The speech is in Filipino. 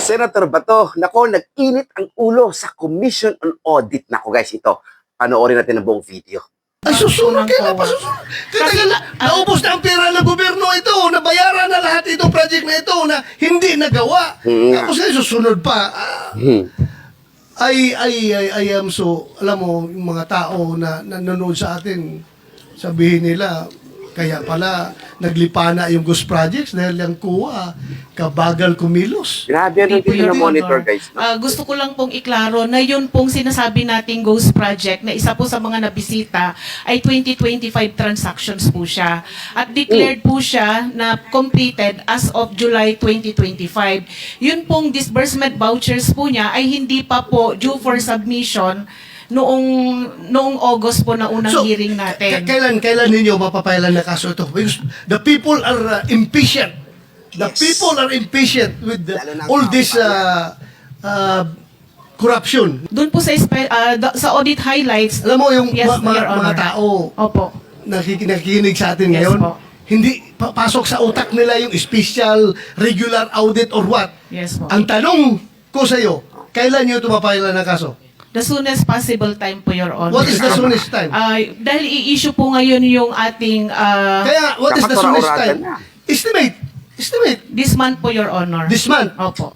Senator Bato, nako, nag-init ang ulo sa Commission on Audit. Nako guys, ito, panoorin natin ang buong video. Ay, susunod kaya pa susunod. Kasi naubos na ang pera ng gobyerno ito, nabayaran na lahat itong project na ito na hindi nagawa. Tapos ngayon susunod pa. I am so, alam mo, yung mga tao na nanonood sa atin, sabihin nila, kaya pala naglipana yung Ghost Projects dahil yung kuha, kabagal kumilos. Grabe yan Hindi yung po, Your monitor Honor. guys. No? Gusto ko lang pong iklaro na yun pong sinasabi nating Ghost Project na isa po sa mga nabisita ay 2025 transactions po siya. At declared po siya na completed as of July 2025. Yun pong disbursement vouchers po niya ay hindi pa po due for submission noong August po na unang hearing natin. Kailan ninyo mapapailan na kaso ito? Because the people are impatient. The people are impatient with all this corruption. Doon po sa audit highlights. Alam mo yung Yes, Your mga Honor. tao Opo. nakikinig sa atin Yes ngayon, po. hindi pasok sa utak nila yung special, regular audit or what. Yes po. Ang tanong ko sa iyo, kailan nyo tumapailan ng kaso? The soonest possible time po, Your Honor. What is the soonest time? Dahil i-issue po ngayon yung ating Kaya, what is the dapat soonest ora-oragan time? na. Estimate. this month po, Your Honor. This month. Opo.